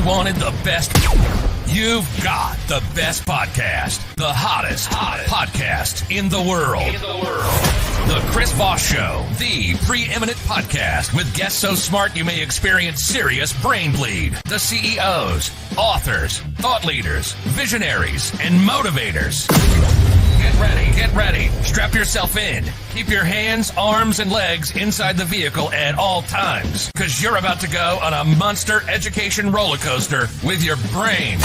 wanted the best? You've got the best podcast, the hottest podcast in the world. The Chris Voss Show, the preeminent podcast with guests so smart you may experience serious brain bleed. The CEOs, authors, thought leaders, visionaries, and motivators. Get ready. Strap yourself in. Keep your hands, arms, and legs inside the vehicle at all times, because you're about to go on a monster education roller coaster with your brain.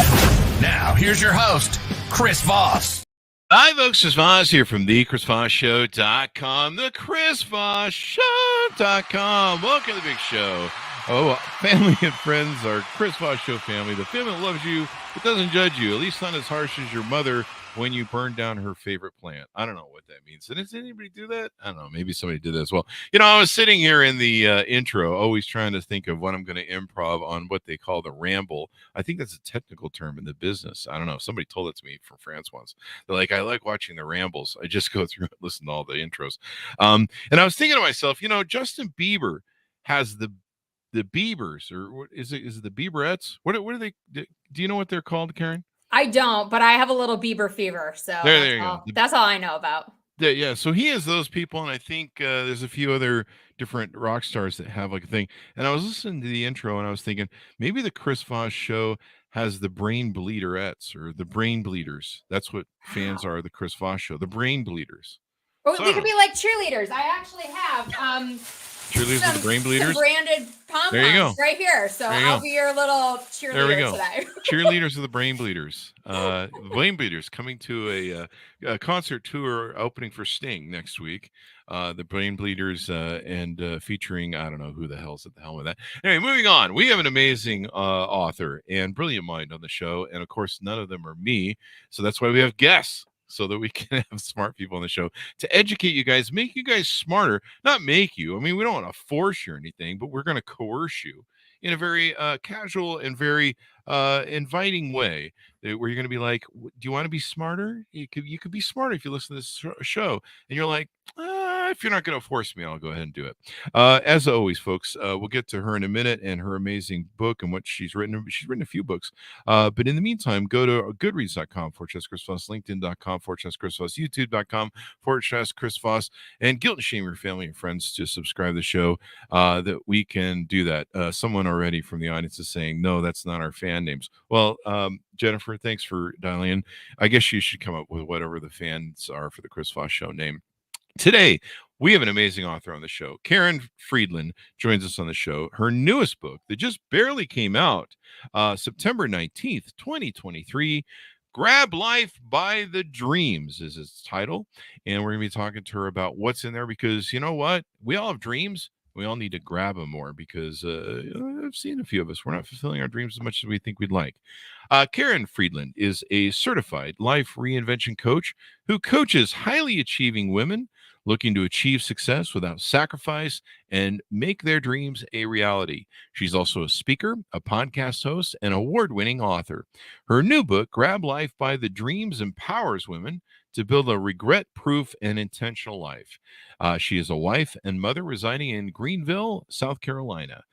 Now, here's your host, Chris Voss. Hi, folks. Chris Voss here from thechrisvossshow.com, thechrisvossshow.com. Welcome to the big show. Oh, family and friends, our Chris Voss Show family, the family that loves you, but doesn't judge you, at least not as harsh as your mother when you burned down her favorite plant. I don't know what that means. Does anybody do that? I don't know. Maybe somebody did that as well. You know, I was sitting here in the intro, always trying to think of what I'm going to improv on what they call the ramble. I think that's a technical term in the business. I don't know. Somebody told it to me from France once. They're like, I like watching the rambles. I just go through and listen to all the intros. And I was thinking to myself, you know, Justin Bieber has the Biebers, or what is it the Bieberettes? What are they? Do you know what they're called, Karin? I don't, but I have a little Bieber fever, so there you go. That's all I know about. Yeah, so he has those people, and I think there's a few other different rock stars that have like a thing. And I was listening to the intro, and I was thinking maybe the Chris Voss Show has the Brain Bleederettes or the Brain Bleeders. That's what fans are. The Chris Voss Show, the Brain Bleeders. Oh, they could be like cheerleaders. I actually have cheerleaders with the Brain Bleeders, branded pom-poms right here. So I'll be your little cheerleader today. Cheerleaders of the Brain Bleeders. Brain Bleeders coming to a concert tour opening for Sting next week. The Brain Bleeders and featuring, I don't know who the hell's at the helm of that. Anyway, moving on. We have an amazing author and brilliant mind on the show. And of course, none of them are me. So that's why we have guests, so that we can have smart people on the show to educate you guys, make you guys smarter, not make you. I mean, we don't want to force you or anything, but we're going to coerce you in a very casual and very inviting way, where you're going to be like, do you want to be smarter? You could be smarter if you listen to this show. And you're like, if you're not going to force me, I'll go ahead and do it. As always, folks, we'll get to her in a minute and her amazing book and what she's written. She's written a few books. But in the meantime, go to goodreads.com/Chris Voss, LinkedIn.com/Chris Voss, YouTube.com/Chris Voss, and guilt and shame your family and friends to subscribe to the show, that we can do that. Someone already from the audience is saying, no, that's not our fan names. Well, Jennifer, thanks for dialing in. I guess you should come up with whatever the fans are for the Chris Voss Show name. Today, we have an amazing author on the show. Karin Freeland joins us on the show. Her newest book that just barely came out, September 19th, 2023, Grab Life by the Dreams is its title. And we're going to be talking to her about what's in there, because you know what? We all have dreams. We all need to grab them more, because I've seen a few of us. We're not fulfilling our dreams as much as we think we'd like. Karin Freeland is a certified life reinvention coach who coaches highly achieving women looking to achieve success without sacrifice and make their dreams a reality. She's also a speaker, a podcast host, and award-winning author. Her new book, Grab Life by the Dreams, empowers women to build a regret-proof and intentional life. She is a wife and mother residing in Greenville, South Carolina.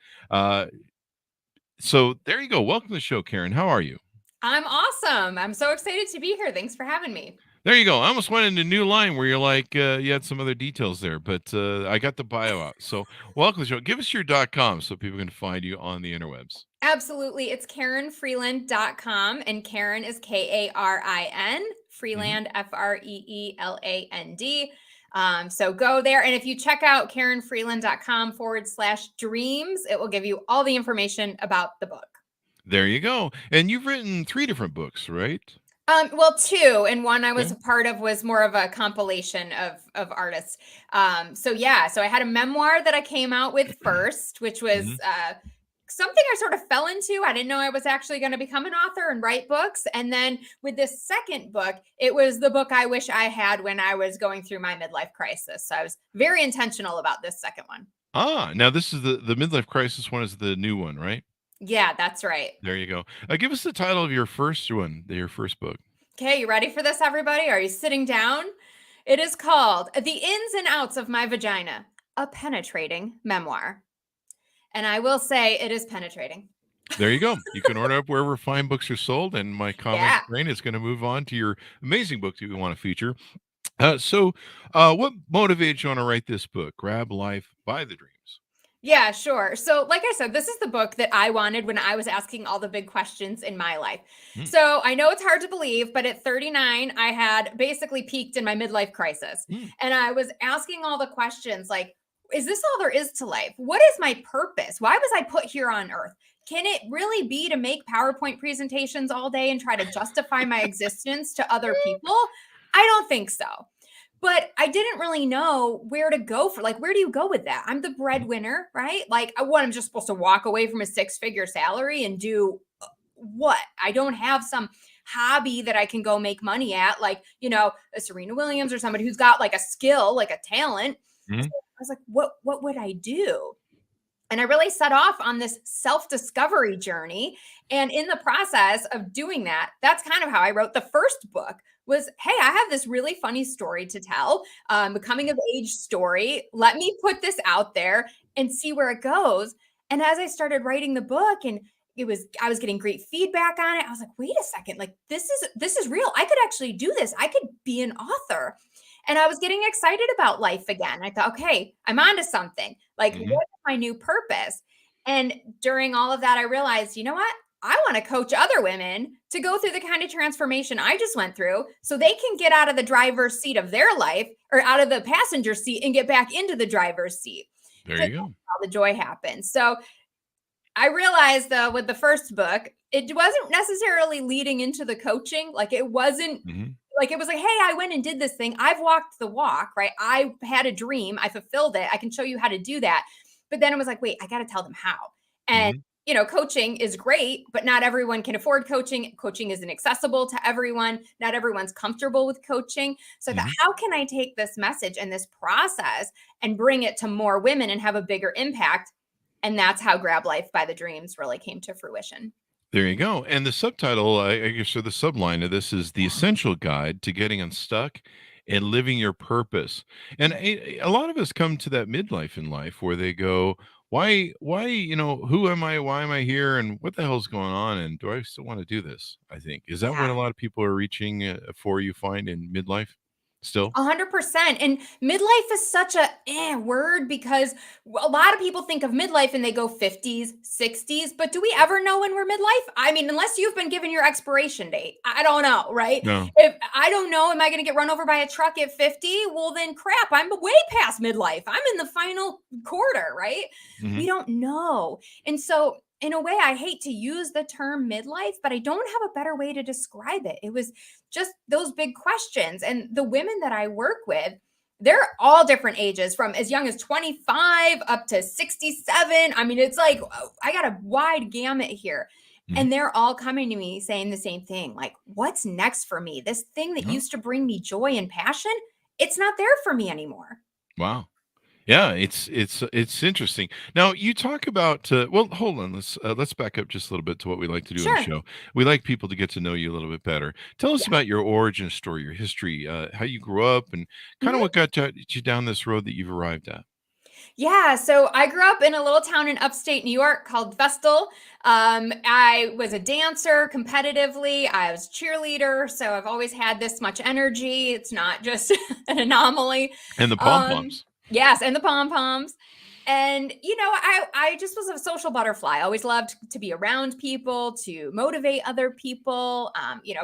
So there you go. Welcome to the show, Karin. How are you? I'm awesome. I'm so excited to be here. Thanks for having me. There you go. I almost went into a new line where you're like, you had some other details there, but I got the bio out. So welcome to the show. Give us your .com so people can find you on the interwebs. Absolutely. It's KarinFreeland.com, and Karin is Karin, Freeland, Freeland. So go there. And if you check out KarinFreeland.com/dreams, it will give you all the information about the book. There you go. And you've written 3 different books, right? Well, 2, and one I was a part of was more of a compilation of artists. So I had a memoir that I came out with first, which was something I sort of fell into. I didn't know I was actually going to become an author and write books. And then with this second book, it was the book I wish I had when I was going through my midlife crisis. So I was very intentional about this second one. Now this is the midlife crisis one is the new one, right? Yeah, that's right. There you go. Give us the title of your first one, your first book. Okay, you ready for this, everybody? Are you sitting down? It is called The Ins and Outs of My Vagina, a Penetrating Memoir. And I will say it is penetrating. There you go. You can order up wherever fine books are sold, and my comment Yeah. train is going to move on to your amazing book that you want to feature. What motivated you on to write this book, Grab Life by the Dreams? Yeah, sure. So, like I said, this is the book that I wanted when I was asking all the big questions in my life. Hmm. So, I know it's hard to believe, but at 39, I had basically peaked in my midlife crisis. Hmm. And I was asking all the questions like, is this all there is to life? What is my purpose? Why was I put here on earth? Can it really be to make PowerPoint presentations all day and try to justify my existence to other people? I don't think so. But I didn't really know where to go for, like, where do you go with that? I'm the breadwinner, right? Like, I'm just supposed to walk away from a 6-figure salary and do what? I don't have some hobby that I can go make money at, like, a Serena Williams or somebody who's got like a skill, like a talent. Mhm. So I was like, what would I do? And I really set off on this self-discovery journey. And in the process of doing that, that's kind of how I wrote the first book was, hey, I have this really funny story to tell, a coming of age story. Let me put this out there and see where it goes. And as I started writing the book and I was getting great feedback on it, I was like, wait a second, like this is real. I could actually do this. I could be an author. And I was getting excited about life again. I thought, okay, I'm onto something. Like, Mhm. what is my new purpose? And during all of that, I realized, you know what? I want to coach other women to go through the kind of transformation I just went through so they can get out of the driver's seat of their life or out of the passenger seat and get back into the driver's seat. There 'Cause you go. that's how the joy happens. So I realized though with the first book, it wasn't necessarily leading into the coaching. Like it wasn't Mhm. like it was like, hey, I went and did this thing. I've walked the walk, right? I had a dream. I fulfilled it. I can show you how to do that. But then it was like, wait, I got to tell them how. And Mhm. coaching is great, but not everyone can afford coaching. Coaching isn't accessible to everyone. Not everyone's comfortable with coaching. So I thought, Mhm. how can I take this message and this process and bring it to more women and have a bigger impact? And that's how Grab Life by the Dreams really came to fruition. There you go. And the subtitle, I guess, or the subline of this is The Essential Guide to Getting Unstuck and Living Your Purpose. And a lot of us come to that midlife in life where they go, who am I? Why am I here? And what the hell's going on? And do I still want to do this? I think. Is that what a Yeah. lot of people are reaching for, you find, in midlife still? 100%. And midlife is such a word because a lot of people think of midlife and they go 50s, 60s. But do we ever know when we're midlife? I mean, unless you've been given your expiration date, I don't know, right? No. If I don't know, am I going to get run over by a truck at 50? Well, then crap, I'm way past midlife. I'm in the final quarter, right? Mhm. We don't know. And so, in a way, I hate to use the term midlife, but I don't have a better way to describe it. It was just those big questions. And the women that I work with, they're all different ages from as young as 25 up to 67. I mean, it's like I got a wide gamut here. Mhm. And they're all coming to me saying the same thing like, what's next for me? This thing that Oh, used to bring me joy and passion, it's not there for me anymore. wow. Yeah, it's interesting. Now you talk about well, hold on. Let's back up just a little bit to what we like to do on the Sure. show. We like people to get to know you a little bit better. Tell us Yeah. about your origin story, your history, how you grew up, and kind of Mhm. what got you down this road that you've arrived at. Yeah, so I grew up in a little town in upstate New York called Vestal. I was a dancer competitively. I was a cheerleader, so I've always had this much energy. It's not just an anomaly. And the pom Um, poms. yes, and the pom poms. And I just was a social butterfly. I always loved to be around people, to motivate other people.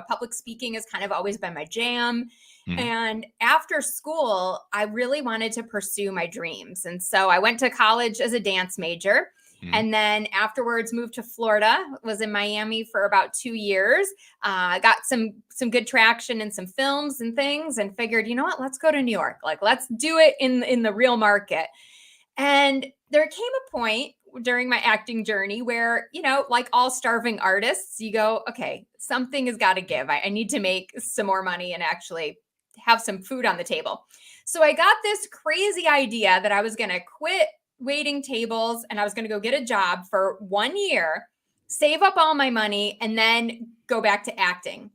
Public speaking has kind of always been my jam. Hmm. And after school, I really wanted to pursue my dreams. And so I went to college as a dance major. Hmm. And then afterwards moved to Florida, was in Miami for about 2 years. Got some good traction in some films and things and figured, you know what, let's go to New York. Like, let's do it in the real market. And there came a point during my acting journey where, like all starving artists, you go, okay, something has got to give. I need to make some more money and actually have some food on the table. So I got this crazy idea that I was going to quit waiting tables and I was going to go get a job for 1 year, save up all my money, and then go back to acting.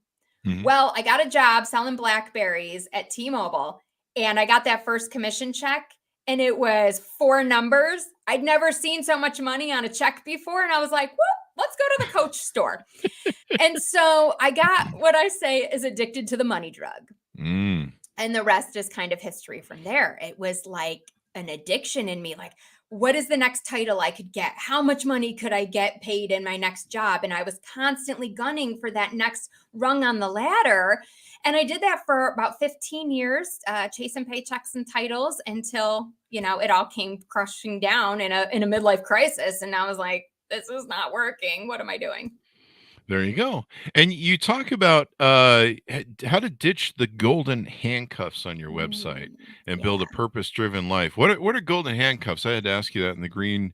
Hmm. Well, I got a job selling Blackberries at T-Mobile and I got that first commission check and it was 4 numbers. I'd never seen so much money on a check before. And I was like, well, let's let's go to the Coach store. And so I got what I say is addicted to the money drug. And the rest is kind of history from there. It was like an addiction in me. Like, what is the next title I could get? How much money could I get paid in my next job? And I was constantly gunning for that next rung on the ladder. And I did that for about 15 years, chasing paychecks and titles until, it all came crushing down in a midlife crisis. And I was like, this is not working. What am I doing? There you go. And you talk about how to ditch the golden handcuffs on your website and build a purpose-driven life. What are golden handcuffs? I had to ask you that in the green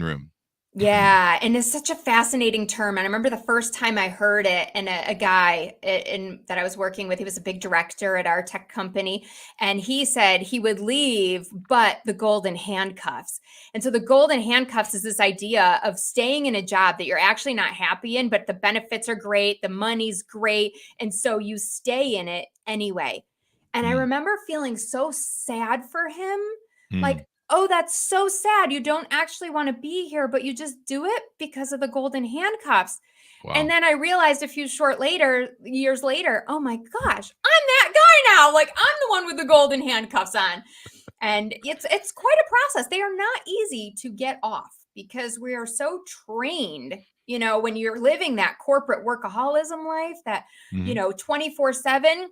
room. Yeah. And it's such a fascinating term. And I remember the first time I heard it, and a guy that I was working with, he was a big director at our tech company. And he said he would leave, but the golden handcuffs. And so the golden handcuffs is this idea of staying in a job that you're actually not happy in, but the benefits are great. The money's great. And so you stay in it anyway. And I remember feeling so sad for him. Like, oh, that's so sad. You don't actually want to be here, but you just do it because of the golden handcuffs. Wow. And then I realized a few years later, oh my gosh, I'm that guy now. Like, I'm the one with the golden handcuffs on. And it's quite a process. They are not easy to get off because we are so trained, when you're living that corporate workaholism life, that, 24/7,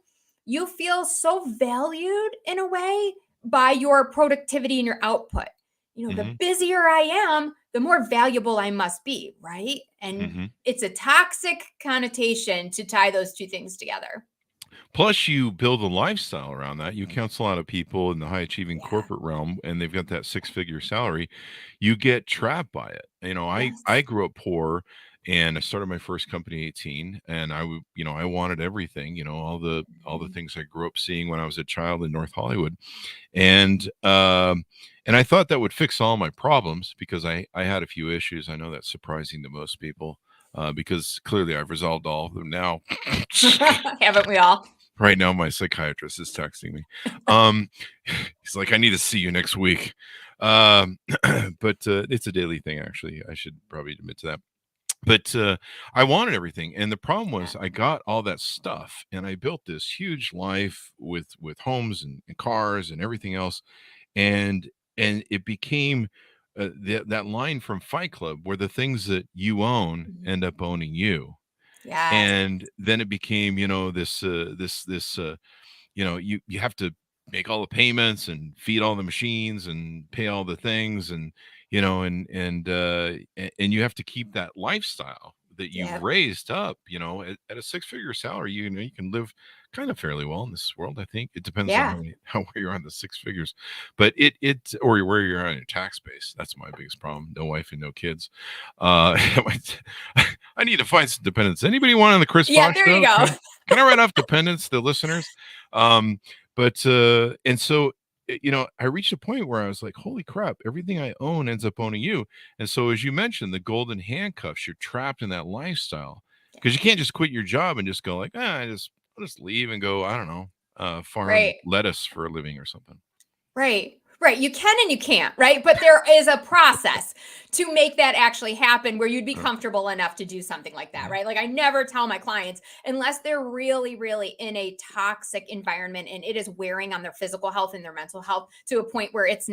you feel so valued in a way by your productivity and your output. The busier I am, the more valuable I must be, right? And it's a toxic connotation to tie those two things together. Plus, you build a lifestyle around that. You counsel a lot of people in the high-achieving corporate realm, and they've got that 6-figure salary. You get trapped by it. I grew up poor, and I started my first company at 18, and I wanted everything. All the things I grew up seeing when I was a child in North Hollywood, and I thought that would fix all my problems because I had a few issues. I know that's surprising to most people. Because clearly I've resolved all of them now. Haven't we all? Right now, my psychiatrist is texting me. He's like, I need to see you next week. But it's a daily thing, actually. I should probably admit to that. But I wanted everything. And the problem was I got all that stuff and I built this huge life with homes and cars and everything else. And it became that line from Fight Club where the things that you own end up owning you. Yeah. And then it became, this you have to make all the payments and feed all the machines and pay all the things and you have to keep that lifestyle that you've raised up, at a 6-figure salary. You can live kind of fairly well in this world. I think it depends on how where you're on the 6 figures, but or where you're on your tax base. That's my biggest problem. No wife and no kids. I need to find some dependents. Anybody want on the Chris Fox there show? You go. Can I write off dependents to listeners? And so I reached a point where I was like, holy crap, everything I own ends up owning you. And so, as you mentioned, the golden handcuffs, you're trapped in that lifestyle because you can't just quit your job and just go like, I'll just leave and go, I don't know, farm lettuce for a living or something. Right. You can and you can't, right? But there is a process to make that actually happen where you'd be comfortable enough to do something like that, right? Like I never tell my clients unless they're really, really in a toxic environment and it is wearing on their physical health and their mental health to a point where it's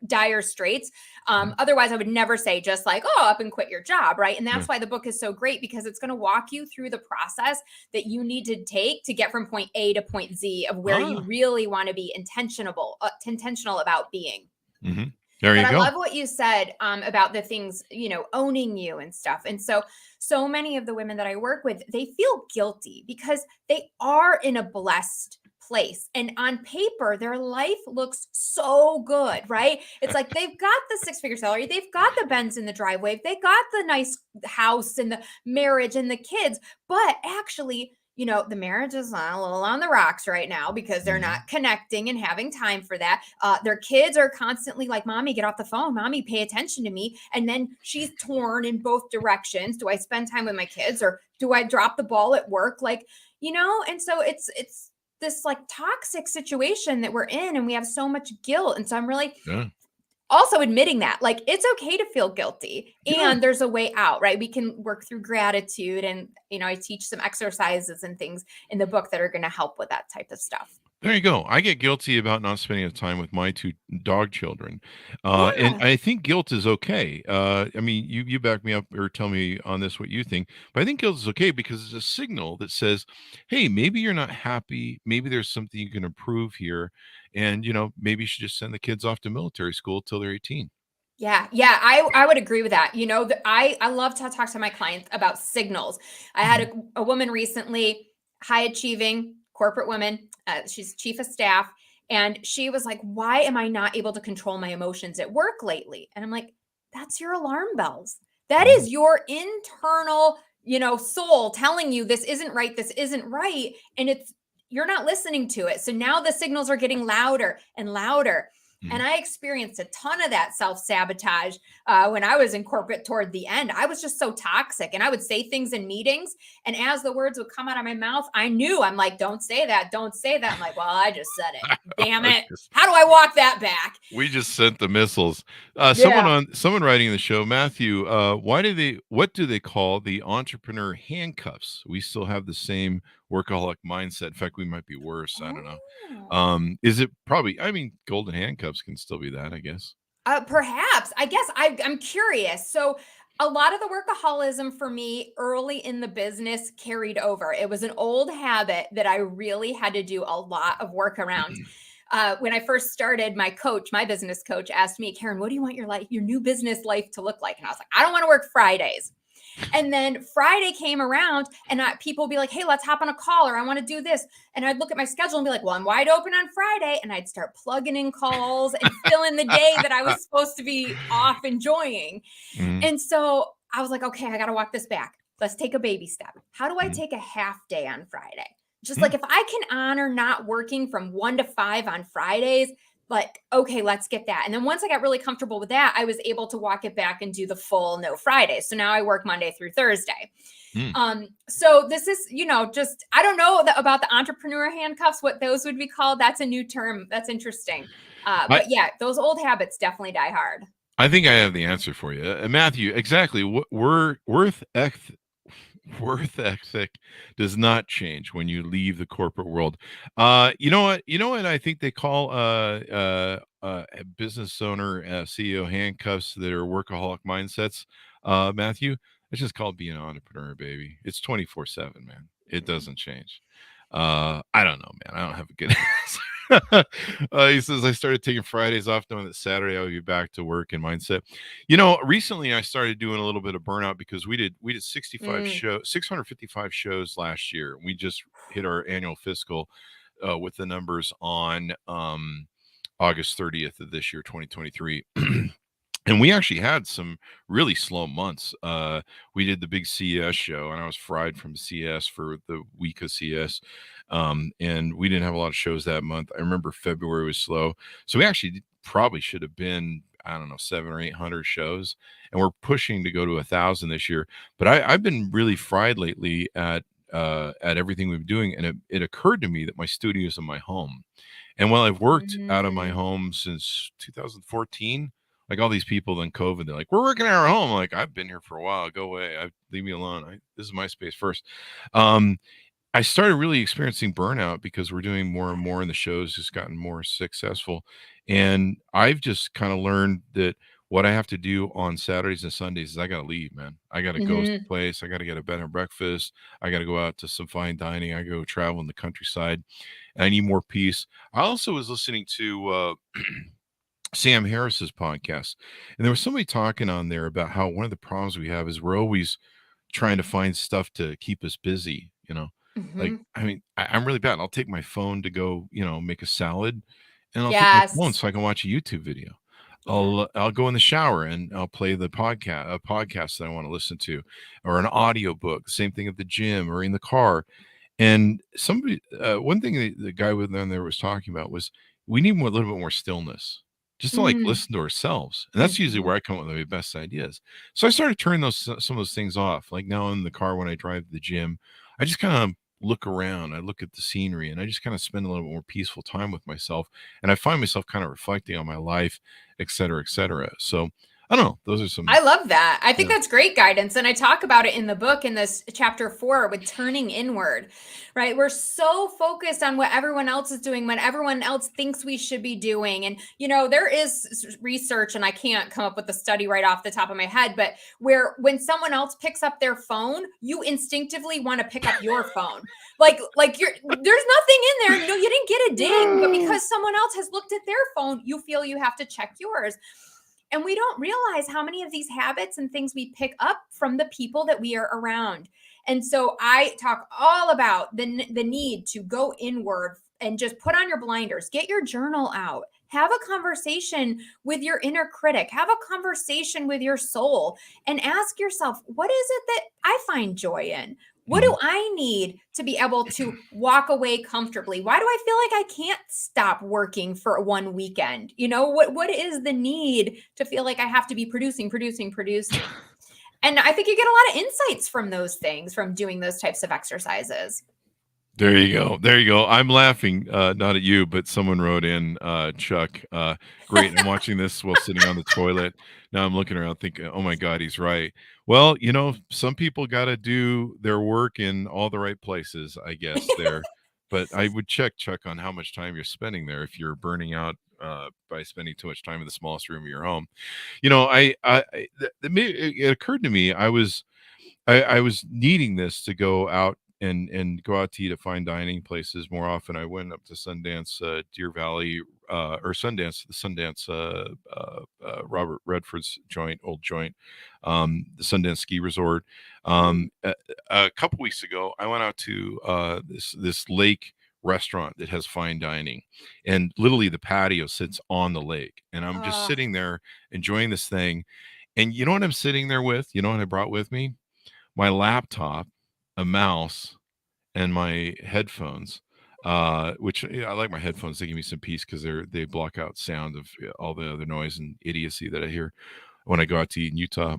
dire straits. Otherwise I would never say just like, up and quit your job. Right. And that's why the book is so great because it's going to walk you through the process that you need to take to get from point A to point Z of where you really want to be intentional about being. There you go. I love what you said about the things, owning you and stuff. And so many of the women that I work with, they feel guilty because they are in a blessed place. And on paper, their life looks so good, right? It's like they've got the 6-figure salary. They've got the Benz in the driveway. They got the nice house and the marriage and the kids. But actually, the marriage is a little on the rocks right now because they're not connecting and having time for that. Their kids are constantly like, Mommy, get off the phone. Mommy, pay attention to me. And then she's torn in both directions. Do I spend time with my kids or do I drop the ball at work? Like, and so it's this like toxic situation that we're in and we have so much guilt. And so I'm really also admitting that, like, it's okay to feel guilty and there's a way out, right? We can work through gratitude. And, I teach some exercises and things in the book that are going to help with that type of stuff. There you go. I get guilty about not spending enough time with my two dog children, and Yeah. I think guilt is okay. I mean, you back me up or tell me on this what you think, but I think guilt is okay because it's a signal that says, "Hey, maybe you're not happy. Maybe there's something you can improve here, and maybe you should just send the kids off to military school till they're 18." Yeah, yeah, I would agree with that. I love to talk to my clients about signals. I had Mhm. a woman recently, high achieving corporate woman. She's chief of staff, and she was like, "Why am I not able to control my emotions at work lately?" And I'm like, "That's your alarm bells. That Mhm. is your internal, soul telling you this isn't right. This isn't right, and you're not listening to it. So now the signals are getting louder and louder." And Mhm. I experienced a ton of that self sabotage when I was in corporate toward the end. I was just so toxic, and I would say things in meetings. And as the words would come out of my mouth, I knew, I'm like, "Don't say that. Don't say that." I'm like, "Well, I just said it. Damn it. How do I walk that back?" We just sent the missiles. Yeah. Someone writing in the show, Matthew. What do they call the entrepreneur handcuffs? We still have the same workaholic mindset. In fact, we might be worse. I don't know. Oh. Is it probably? I mean, golden handcuffs can still be that, I guess. Perhaps. I guess I'm curious. So, a lot of the workaholism for me early in the business carried over. It was an old habit that I really had to do a lot of work around. When I first started, my business coach, asked me, "Karin, what do you want your new business life to look like?" And I was like, "I don't want to work Fridays." And then Friday came around, and people would be like, "Hey, let's hop on a call," or "I want to do this." And I'd look at my schedule and be like, "Well, I'm wide open on Friday." And I'd start plugging in calls and fill in the day that I was supposed to be off enjoying. Mhm. And so I was like, "Okay, I got to walk this back. Let's take a baby step. How do I Mhm. take a half day on Friday?" Just Mhm. like, if I can honor not working from 1 to 5 on Fridays, like, okay, let's get that. And then once I got really comfortable with that, I was able to walk it back and do the full no Fridays. So now I work Monday through Thursday. Mhm. So this is, just, I don't know about the entrepreneur handcuffs, what those would be called. That's a new term. That's interesting. I But yeah, those old habits definitely die hard. I think I have the answer for you, Matthew. Exactly. Worth ethic does not change when you leave the corporate world. You know what? You know what I think they call a business owner, CEO handcuffs that are workaholic mindsets. Matthew, it's just called being an entrepreneur, baby. It's 24/7, man. It doesn't change. I don't know, man. I don't have a good answer. He says I started taking Fridays off, knowing that Saturday I would be back to work and mindset. Recently I started doing a little bit of burnout because we did Mm. 655 shows last year. We just hit our annual fiscal with the numbers on August 30th of this year, 2023. And we actually had some really slow months. We did the big CES show, and I was fried from CES for the week of CES. And we didn't have a lot of shows that month. I remember February was slow. So we actually probably should have been, I don't know, 700 or 800 shows. And we're pushing to go to 1,000 this year. But I've been really fried lately at everything we've been doing. And it occurred to me that my studio is in my home. And while I've worked out of my Mm. home since 2014, like all these people in COVID, they're like, "We're working at our home." I'm like, I've been here for a while. Go away. Leave me alone. This is my space first. Um, I started really experiencing burnout because we're doing more and more, and the show's just gotten more successful. And I've just kind of learned that what I have to do on Saturdays and Sundays is I got to leave, man. I got to go Mhm. someplace. I got to get a bed and breakfast. I got to go out to some fine dining. I go travel in the countryside. And I need more peace. I also was listening to Sam Harris's podcast, and there was somebody talking on there about how one of the problems we have is we're always trying to find stuff to keep us busy. Like, Mhm. I mean, I'm really bad. I'll take my phone to go, make a salad, and I'll take my phone Yes. so I can watch a YouTube video. Yeah. I'll go in the shower and I'll play a podcast that I want to listen to, or an audio book. Same thing at the gym or in the car. And one thing the guy with on there was talking about was we need a little bit more stillness, just to like Mm. listen to ourselves. And that's usually Mhm. where I come up with my best ideas. So I started turning some of those things off. Like now in the car when I drive to the gym, I just kind of look around. I look at the scenery, and I just kind of spend a little bit more peaceful time with myself. And I find myself kind of reflecting on my life, et cetera, et cetera. So I don't know. Those are some. I love that. I think that's great guidance. And I talk about it in the book in this chapter 4 with turning inward, right? We're so focused on what everyone else is doing, what everyone else thinks we should be doing. And, there is research, and I can't come up with a study right off the top of my head, but where when someone else picks up their phone, you instinctively want to pick up your phone. Like there's nothing in there. You didn't get a ding, but because someone else has looked at their phone, you feel you have to check yours. And we don't realize how many of these habits and things we pick up from the people that we are around. And so I talk all about the need to go inward and just put on your blinders, get your journal out, have a conversation with your inner critic, have a conversation with your soul, and ask yourself, what is it that I find joy in? What do I need to be able to walk away comfortably? Why do I feel like I can't stop working for one weekend? What is the need to feel like I have to be producing? And I think you get a lot of insights from those things, from doing those types of exercises. There you go. I'm laughing, not at you, but someone wrote in, Chuck, great. I'm watching this while sitting on the toilet. Now I'm looking around thinking, oh my God, he's right. Well, some people got to do their work in all the right places, I guess there. But I would check, Chuck, on how much time you're spending there if you're burning out by spending too much time in the smallest room of your home. It occurred to me, I was needing this to go out and go out to eat at fine dining places more often. I went up to Sundance, Deer Valley, or Sundance, the Sundance, Robert Redford's old joint, the Sundance Ski Resort. A couple weeks ago, I went out to this lake restaurant that has fine dining, and literally the patio sits on the lake, and I'm just sitting there enjoying this thing. And you know what I'm sitting there with? You know what I brought with me? My laptop, a mouse, and my headphones, which I like my headphones. They give me some peace because they block out sound of all the other noise and idiocy that I hear when I go out to eat in Utah.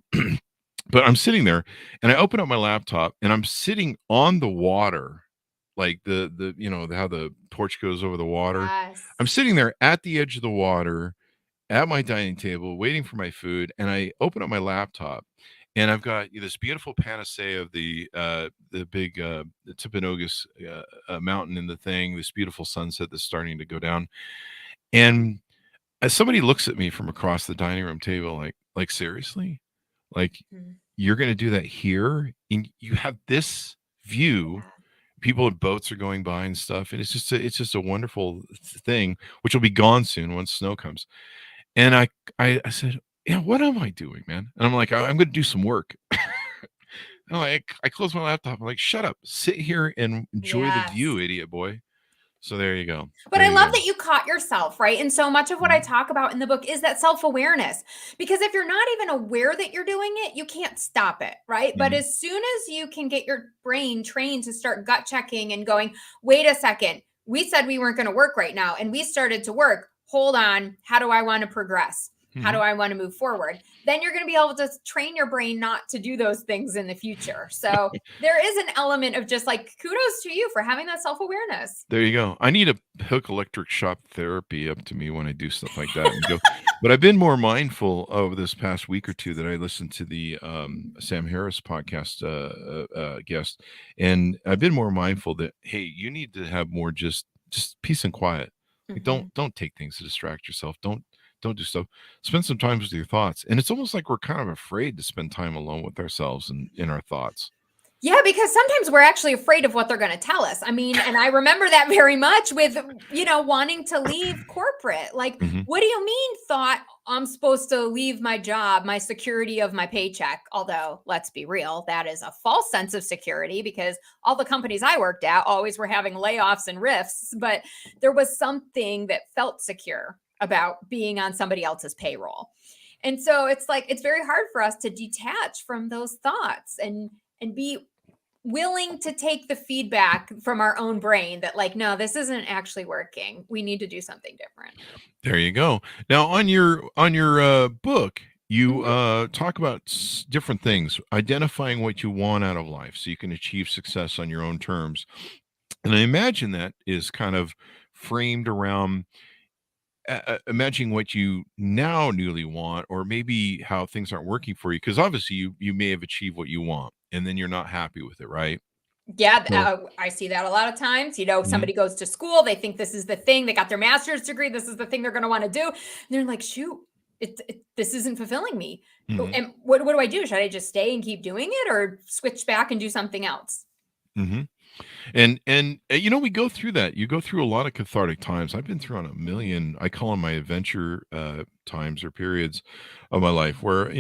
But I'm sitting there, and I open up my laptop, and I'm sitting on the water, like the how the porch goes over the water. Yes. I'm sitting there at the edge of the water at my dining table waiting for my food, and I open up my laptop, and I've got this beautiful panacea of the big the Timpanogos mountain in the thing, this beautiful sunset that's starting to go down. And as somebody looks at me from across the dining room table, like seriously, like you're going to do that here? And you have this view. People in boats are going by and stuff, and it's just a wonderful thing, which will be gone soon once snow comes. And I said, yeah, what am I doing, man? And I'm like, I'm going to do some work. And I close my laptop. I'm like, shut up, sit here and enjoy the view, idiot boy. So there you go. But I love that you caught yourself, right? And so much of what I talk about in the book is that self-awareness, because if you're not even aware that you're doing it, you can't stop it, right? But as soon as you can get your brain trained to start gut checking and going, wait a second, we said we weren't going to work right now, and we started to work. Hold on. How do I want to progress? How do I want to move forward? Then you're going to be able to train your brain not to do those things in the future. So there is an element of just like, kudos to you for having that self-awareness. There you go. I need to hook electric shock therapy up to me when I do stuff like that and go. But I've been more mindful over this past week or two that I listened to the Sam Harris podcast guest, and I've been more mindful that, hey, you need to have more just peace and quiet. Like, don't take things to distract yourself. Don't do stuff. Spend some time with your thoughts. And it's almost like we're kind of afraid to spend time alone with ourselves and in our thoughts. Yeah, because sometimes we're actually afraid of what they're going to tell us. I mean, and I remember that very much with, wanting to leave corporate. Like, what do you mean thought I'm supposed to leave my job, my security of my paycheck? Although, let's be real, that is a false sense of security because all the companies I worked at always were having layoffs and rifts. But there was something that felt secure about being on somebody else's payroll. And so it's like, it's very hard for us to detach from those thoughts and be willing to take the feedback from our own brain that like, no, this isn't actually working. We need to do something different. There you go. Now on your book, you talk about different things, identifying what you want out of life so you can achieve success on your own terms. And I imagine that is kind of framed around imagining what you now newly want, or maybe how things aren't working for you, because obviously you may have achieved what you want and then you're not happy with it, right? Yeah, So, I see that a lot of times. mhm, Somebody goes to school, they think this is the thing, they got their master's degree, this is the thing they're going to want to do. And they're like, shoot, this isn't fulfilling me. mhm, And what do I do? Should I just stay and keep doing it or switch back and do something else? mhm. And we go through that. You go through a lot of cathartic times. I've been through on a million, I call them my adventure times or periods of my life where,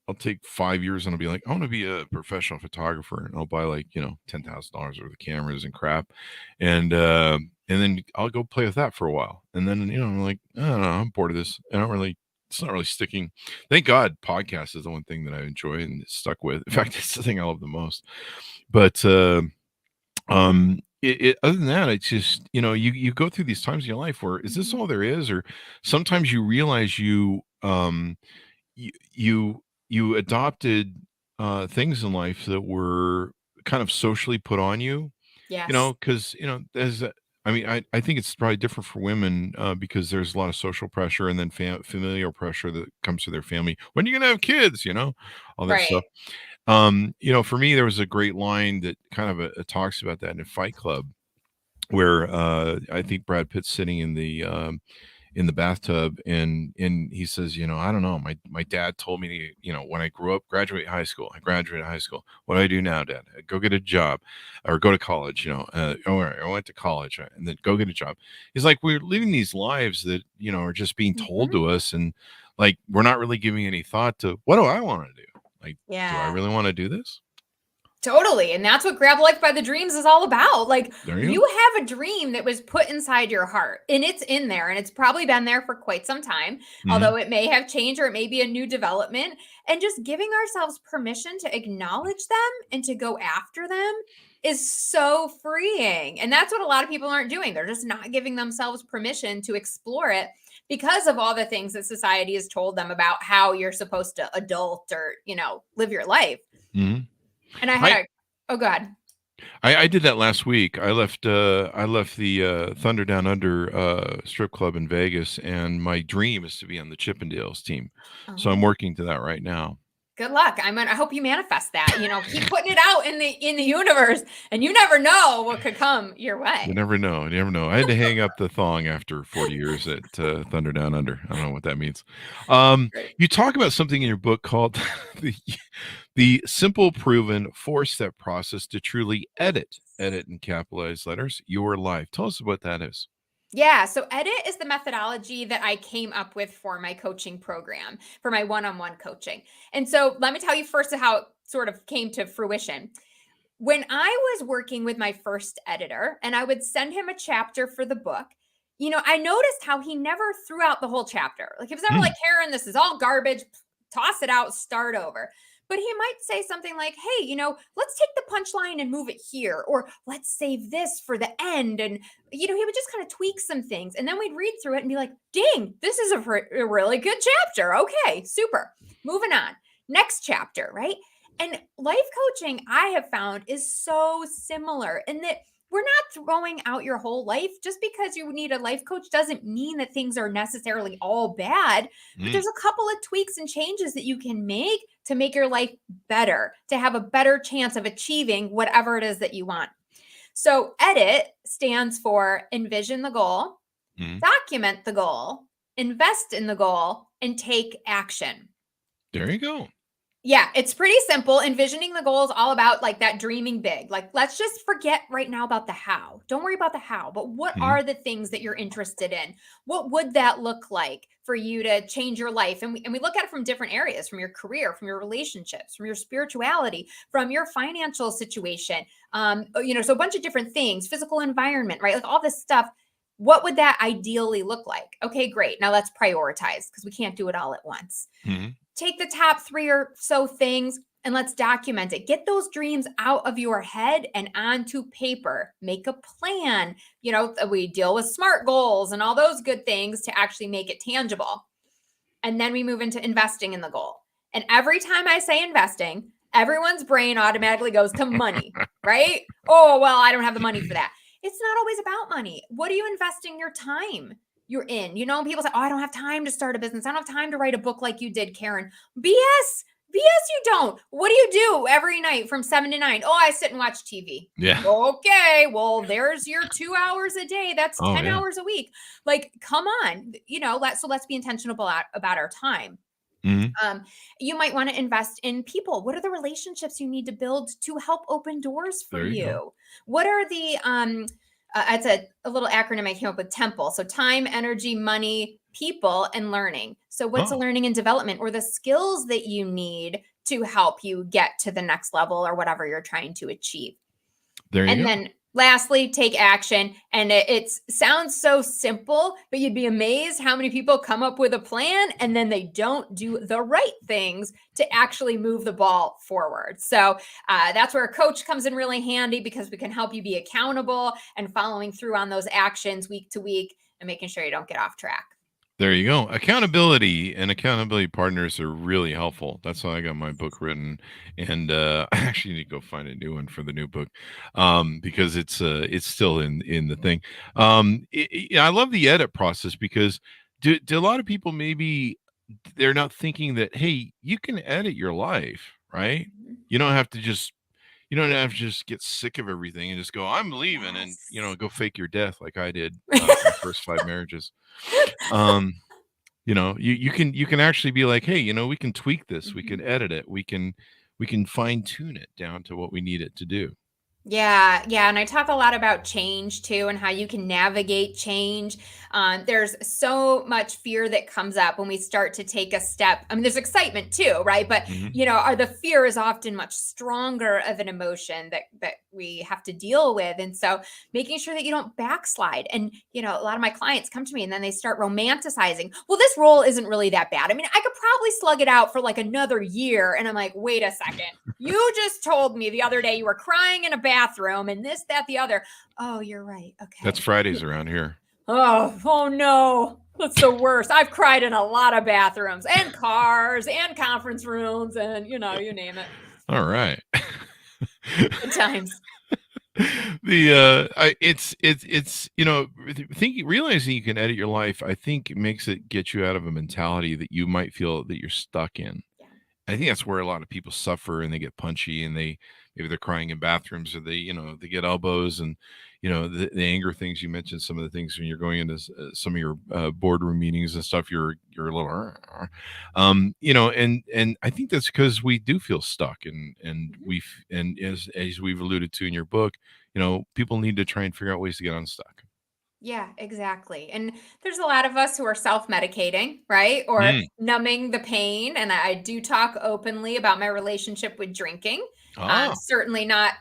I'll take 5 years and I'll be like, I want to be a professional photographer, and I'll buy like, $10,000 worth of cameras and crap. And then I'll go play with that for a while. And then, I'm like, I don't know, I'm bored of this. It's not really sticking. Thank God podcast is the one thing that I enjoy and stuck with. In fact, it's the thing I love the most. But other than that, it's just, you go through these times in your life where, is this Mhm. all there is? Or sometimes you realize you adopted things in life that were kind of socially put on you, Yes. because I mean, I think it's probably different for women, because there's a lot of social pressure and then familial pressure that comes to their family. When are you gonna have kids? All that Right. stuff. For me, there was a great line that kind of talks about that in Fight Club, where I think Brad Pitt's sitting in the bathtub, and he says, I don't know, my dad told me to, when I grew up, I graduated high school. What do I do now, Dad? Go get a job, or go to college. Oh, I went to college, and then go get a job. He's like, we're living these lives that are just being told Mhm. to us, and like we're not really giving any thought to, what do I want to do? Like, do I Yeah. really want to do this? Totally. And that's what Grab Life by the Dreams is all about. Like, There you you go. have a dream that was put inside your heart, and it's in there, and it's probably been there for quite some time, Mhm. although it may have changed or it may be a new development. And just giving ourselves permission to acknowledge them and to go after them is so freeing. And that's what a lot of people aren't doing. They're just not giving themselves permission to explore it because of all the things that society has told them about how you're supposed to adult or, live your life. Mhm. And I had I a oh god. I did that last week. I left the Thunder Down Under strip club in Vegas, and my dream is to be on the Chippendales team. So I'm Oh, working to that right now. good luck. I hope you manifest that. Keep putting it out in the universe, and you never know what could come your You way. never know. You never know. I had to hang up the thong after 40 years at Thunder Down Under. I don't know what that means. Great. You talk about something in your book called the simple, proven, four-step process to truly edit in capitalized letters, your life. Tell us what that is. Yeah, so edit is the methodology that I came up with for my coaching program, for my one-on-one coaching. And so let me tell you first how it sort of came to fruition. When I was working with my first editor and I would send him a chapter for the book, I noticed how he never threw out the whole chapter. Like, he was never like, Mm, Karen, this is all garbage, toss it out, start over. But he might say something like, hey, let's take the punchline and move it here, or let's save this for the end. And, he would just kind of tweak some things. And then we'd read through it and be like, dang, this is a really good chapter. Okay, super. Moving on. Next chapter, right? And life coaching, I have found, is so similar in that we're not throwing out your whole life. Just because you need a life coach doesn't mean that things are necessarily all bad, but mm, there's a couple of tweaks and changes that you can make to make your life better, to have a better chance of achieving whatever it is that you want. So, EDIT stands for envision the goal, mm. document the goal, invest in the goal, and take action. There you go. Yeah, it's pretty simple. Envisioning the goal is all about like that dreaming big. Like, let's just forget right now about the how. Don't worry about the how, but what Mhm. are the things that you're interested in? What would that look like for you to change your life? And we look at it from different areas, from your career, from your relationships, from your spirituality, from your financial situation. So a bunch of different things, physical environment, right? Like all this stuff. What would that ideally look like? Okay, great. Now let's prioritize because we can't do it all at once. Mhm. Take the top 3 or so things and let's document it. Get those dreams out of your head and onto paper. Make a plan. We deal with SMART goals and all those good things to actually make it tangible. And then we move into investing in the goal. And every time I say investing, everyone's brain automatically goes to money, right? Oh, well, I don't have the money for that. It's not always about money. What are you investing your time? you're in. You know, people say, oh, I don't have time to start a business. I don't have time to write a book like you did, Karin. BS. You don't. What do you do every night from 7 to 9? Oh, I sit and watch TV. Yeah. Okay. Well, there's your 2 hours a day. That's 10 hours a week. Like, come on, you know, let's be intentional about our time. You might want to invest in people. What are the relationships you need to build to help open doors for you? What are the, it's a little acronym I came up with, TEMPLE. So time, energy, money, people, and learning. So what's a learning and development, or the skills that you need to help you get to the next level or whatever you're trying to achieve? There you go. Then lastly, take action. And it sounds so simple, but you'd be amazed how many people come up with a plan and then they don't do the right things to actually move the ball forward. So that's where a coach comes in really handy, because we can help you be accountable and following through on those actions week to week and making sure you don't get off track. There you go. Accountability and accountability partners are really helpful. That's how I got my book written, and I actually need to go find a new one for the new book, because it's still in the thing. I love the edit process, because do a lot of people, maybe they're not thinking that, hey, you can edit your life, right? You don't have to just get sick of everything and just go, I'm leaving, and go fake your death like I did my first 5 marriages. You can actually be like, hey, we can tweak this, we can edit it, we can fine tune it down to what we need it to do. Yeah. And I talk a lot about change too, and how you can navigate change. There's so much fear that comes up when we start to take a step. I mean, there's excitement too, right? But the fear is often much stronger of an emotion that we have to deal with. And so making sure that you don't backslide. And, a lot of my clients come to me and then they start romanticizing. Well, this role isn't really that bad. I mean, I could probably slug it out for like another year. And I'm like, wait a second. You just told me the other day you were crying in a bathroom and this, that, the other. Oh, you're right. Okay. That's Fridays around here. Oh no. That's the worst. I've cried in a lot of bathrooms and cars and conference rooms and, you name it. All right. Good times. Realizing you can edit your life, I think it makes it get you out of a mentality that you might feel that you're stuck in. Yeah. I think that's where a lot of people suffer, and they get punchy, and maybe they're crying in bathrooms, or they get elbows, and the anger things you mentioned, some of the things when you're going into some of your boardroom meetings and stuff, you're a little and I think that's because we do feel stuck, and as we've alluded to in your book, people need to try and figure out ways to get unstuck. Yeah, exactly. And there's a lot of us who are self-medicating, right? Or numbing the pain. And I do talk openly about my relationship with drinking. Certainly not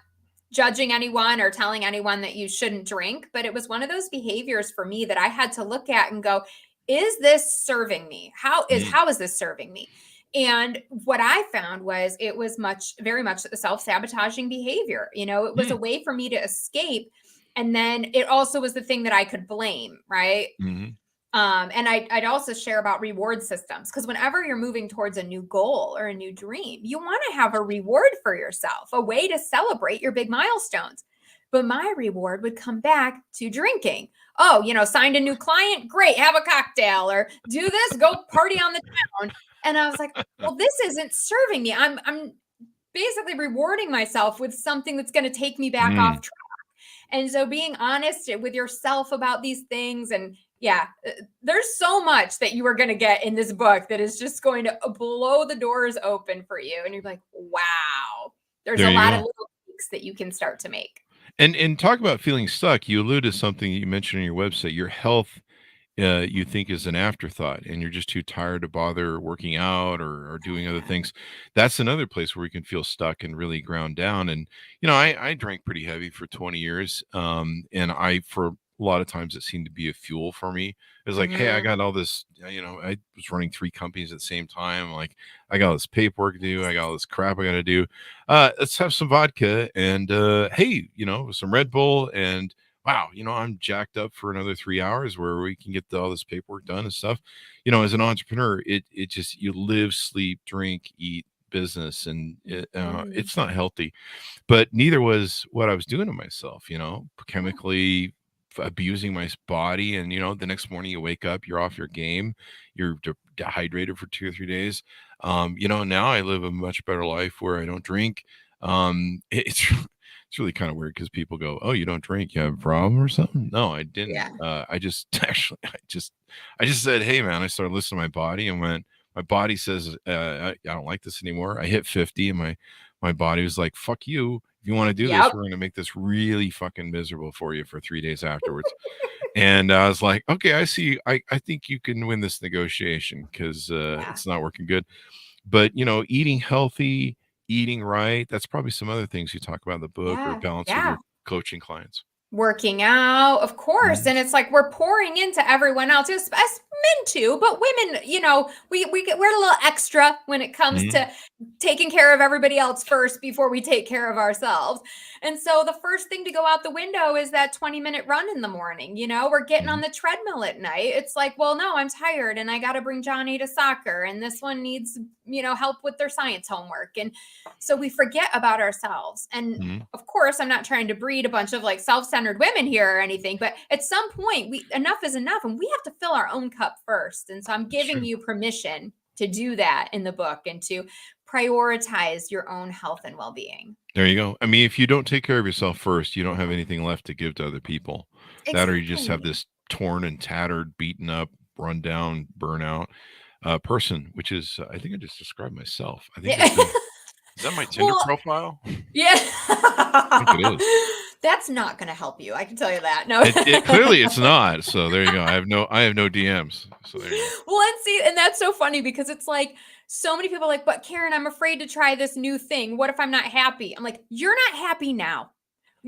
judging anyone or telling anyone that you shouldn't drink, but it was one of those behaviors for me that I had to look at and go, is this serving me? How is this serving me? And what I found was it was very much a self-sabotaging behavior. It was a way for me to escape. And then it also was the thing that I could blame, right? And I'd also share about reward systems, because whenever you're moving towards a new goal or a new dream, you want to have a reward for yourself, a way to celebrate your big milestones. But my reward would come back to drinking. Oh, signed a new client, great, have a cocktail, or do this, go party on the town. And I was like, well, this isn't serving me. I'm basically rewarding myself with something that's going to take me back off track. And so being honest with yourself about these things, and there's so much that you are going to get in this book that is just going to blow the doors open for you. And you're like, wow, there's a lot of little tweaks that you can start to make. And talk about feeling stuck. You alluded to something you mentioned on your website, your health, you think is an afterthought, and you're just too tired to bother working out or doing other things. That's another place where you can feel stuck and really ground down. And, I drank pretty heavy for 20 years. And for a lot of times it seemed to be a fuel for me. It was like, hey, I got all this, I was running 3 companies at the same time. Like, I got all this paperwork to do. I got all this crap I got to do. Let's have some vodka and, hey, some Red Bull, and wow, I'm jacked up for another 3 hours where we can get all this paperwork done and stuff. As an entrepreneur, it just, you live, sleep, drink, eat business, and it's not healthy. But neither was what I was doing to myself, chemically, abusing my body. And, the next morning you wake up, you're off your game, you're dehydrated for 2 or 3 days. Now I live a much better life where I don't drink. It's really kind of weird because people go, "Oh, you don't drink? You have a problem or something?" No, I didn't. Yeah. I just actually, I just said, "Hey, man," I started listening to my body and went, my body says, I don't like this anymore. I hit 50 and my body was like, "Fuck you. If you want to do this, Yep. we're going to make this really fucking miserable for you for 3 days afterwards." And I was like, "Okay, I see. I think you can win this negotiation because it's not working good." But, eating healthy, eating right, that's probably some other things you talk about in the book or balance with Yeah. your coaching clients. Working out, of course. Mhm. And it's like we're pouring into everyone else, us men too, but women, we're a little extra when it comes Mhm. to taking care of everybody else first before we take care of ourselves. And so the first thing to go out the window is that 20-minute run in the morning. We're getting on Mhm. the treadmill at night. It's like, well, no, I'm tired and I got to bring Johnny to soccer and this one needs, help with their science homework. And so we forget about ourselves. And Mhm. of course, I'm not trying to breed a bunch of like self-centered women here or anything, but at some point, enough is enough, and we have to fill our own cup first. And so I'm giving Sure. you permission to do that in the book and to prioritize your own health and well-being. There you go. I mean, if you don't take care of yourself first, you don't have anything left to give to other people. That or you just have Exactly. this torn and tattered, beaten up, run down, burnout person, which is, I think I just described myself. I think Yeah. is that my Tinder Well, profile? I yeah. think it is. That's not going to help you. I can tell you that. No. It clearly it's not. So there you go. I have no DMs. So there you go. Well, and see, and that's so funny because it's like so many people are like, but Karin, I'm afraid to try this new thing. What if I'm not happy? I'm like, you're not happy now.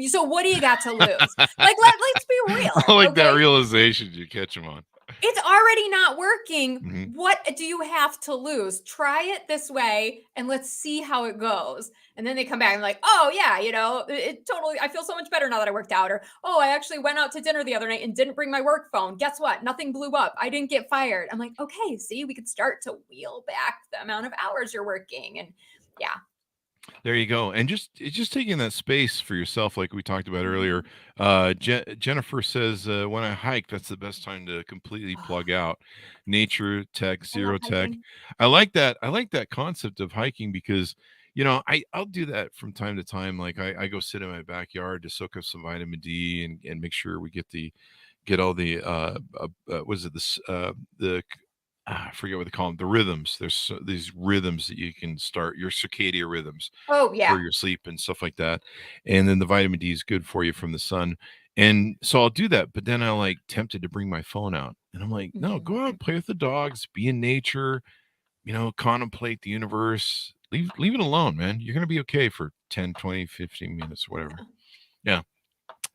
So what do you got to lose? Like, let's be I real. like that Okay. realization you catch them on. It's already not working. Mhm. What do you have to lose? Try it this way and let's see how it goes. And then they come back and like, oh yeah, it totally, I feel so much better now that I worked out. Or, oh, I actually went out to dinner the other night and didn't bring my work phone. Guess what? Nothing blew up. I didn't get fired. I'm like, okay, see, we could start to wheel back the amount of hours you're working. And yeah. There you go. And just taking that space for yourself, like we talked about earlier. Jennifer says, when I hike, that's the best time to completely plug out. Nature, tech, I love zero tech. hiking. I like that. I like that concept of hiking because, I'll do that from time to time. Like I go sit in my backyard to soak up some vitamin D and make sure we get all the what is it, this the I forget what they call them, the rhythms. There's these rhythms that you can start, your circadian rhythms Oh for yeah. your sleep and stuff like that. And then the vitamin D is good for you from the sun. And so I'll do that, but then I like tempted to bring my phone out. And I'm like, no, Mhm. go out, play with the dogs, be in nature, contemplate the universe. Leave it alone, man. You're gonna be okay for 10, 20, 15 minutes, whatever. Yeah.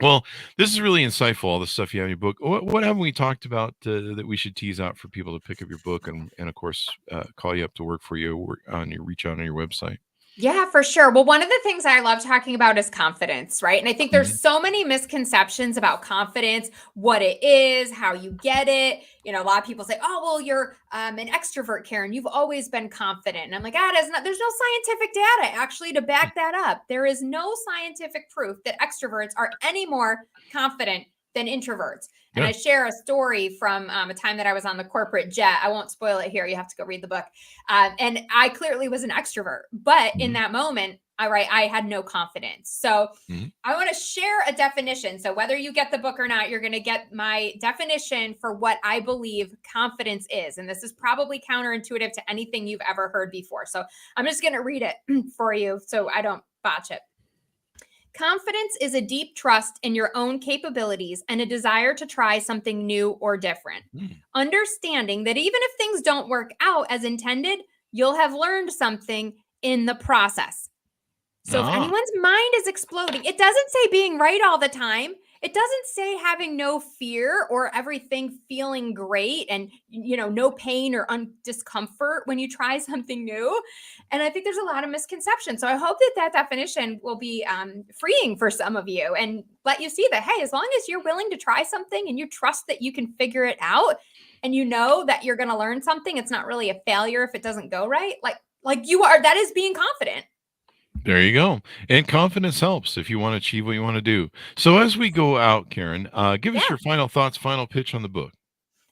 Well, this is really insightful, all the stuff you have in your book. What haven't we talked about that we should tease out for people to pick up your book and of course, call you up to work for you reach out on your website? Yeah, for sure. Well, one of the things I love talking about is confidence, right? And I think Mhm. there's so many misconceptions about confidence, what it is, how you get it. A lot of people say, "Oh, well, you're an extrovert, Karin. You've always been confident." And I'm like, "Ah, there's no scientific data actually to back that up. There is no scientific proof that extroverts are any more confident than introverts." And Yeah. I share a story from a time that I was on the corporate jet. I won't spoil it here. You have to go read the book. And I clearly was an extrovert, but in Mhm. that moment, I had no confidence. So Mhm. I want to share a definition. So whether you get the book or not, you're going to get my definition for what I believe confidence is. And this is probably counterintuitive to anything you've ever heard before. So I'm just going to read it for you so I don't botch it. Confidence is a deep trust in your own capabilities and a desire to try something new or different. Mm. Understanding that even if things don't work out as intended, you'll have learned something in the process. So if Ah, anyone's mind is exploding, it doesn't say being right all the time. It doesn't say having no fear or everything feeling great and no pain or discomfort when you try something new. And I think there's a lot of misconceptions. So I hope that definition will be freeing for some of you and let you see that, hey, as long as you're willing to try something and you trust that you can figure it out and you know that you're going to learn something, it's not really a failure if it doesn't go right. Like you are, that is being confident. There you go. And confidence helps if you want to achieve what you want to do. So as we go out, Karen, give us Yeah. your final thoughts, final pitch on the book.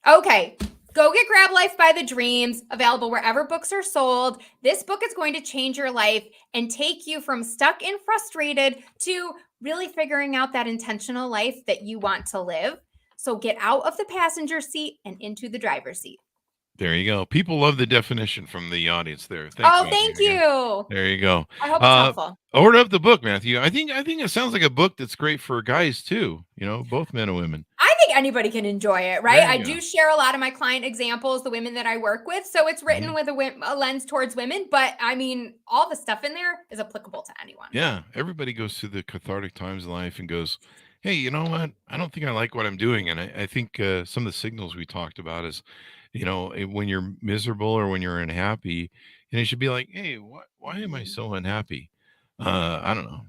Okay. Go get Grab Life by the Dreams, available wherever books are sold. This book is going to change your life and take you from stuck and frustrated to really figuring out that intentional life that you want to live. So get out of the passenger seat and into the driver's seat. There you go. People love the definition from the audience there. Thanks, Oh, Matthew. thank you. There you go. I hope it's helpful. Order up the book, Matthew. I think it sounds like a book that's great for guys too. Both men and women. I think anybody can enjoy it, right? There I you do go. share a lot of my client examples, the women that I work with. So it's written with a lens towards women, but I mean, all the stuff in there is applicable to anyone. Yeah. Everybody goes through the cathartic times in life and goes, hey, you know what? I don't think I like what I'm doing. And I think some of the signals we talked about is, when you're miserable or when you're unhappy, you should be like, hey, why am I so unhappy? I don't know.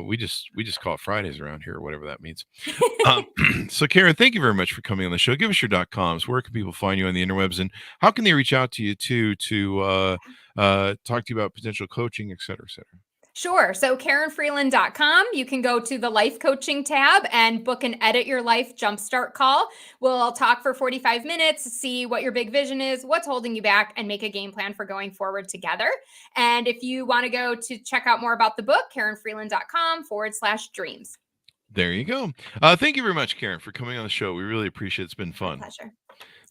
We just call it Fridays around here, whatever that means. So Karen, thank you very much for coming on the show. Give us your .coms. Where can people find you on the interwebs, and how can they reach out to you too to talk to you about potential coaching, et cetera, et cetera? Sure. So KarenFreeland.com. You can go to the life coaching tab and book an edit your life jumpstart call. We'll talk for 45 minutes, see what your big vision is, what's holding you back, and make a game plan for going forward together. And if you want to go to check out more about the book, KarenFreeland.com/dreams. There you go. Thank you very much, Karen, for coming on the show. We really appreciate it. It's been fun. My pleasure.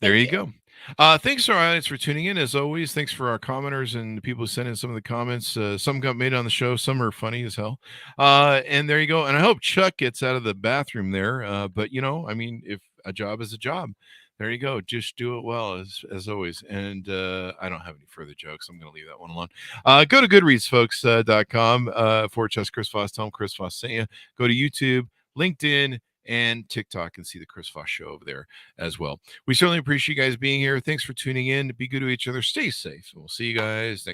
There you go. Thanks to our audience for tuning in. As always, thanks for our commenters and the people who sent in some of the comments. Some got made on the show. Some are funny as hell. And there you go. And I hope Chuck gets out of the bathroom there. But, if a job is a job, there you go. Just do it well, as always. And I don't have any further jokes. I'm going to leave that one alone. Go to goodreadsfolks.com /Chris Voss. Tell them Chris Voss sent you. Go to YouTube, LinkedIn, and TikTok, and see the Chris Voss Show over there as well. We certainly appreciate you guys being here. Thanks for tuning in. Be good to each other. Stay safe. We'll see you guys next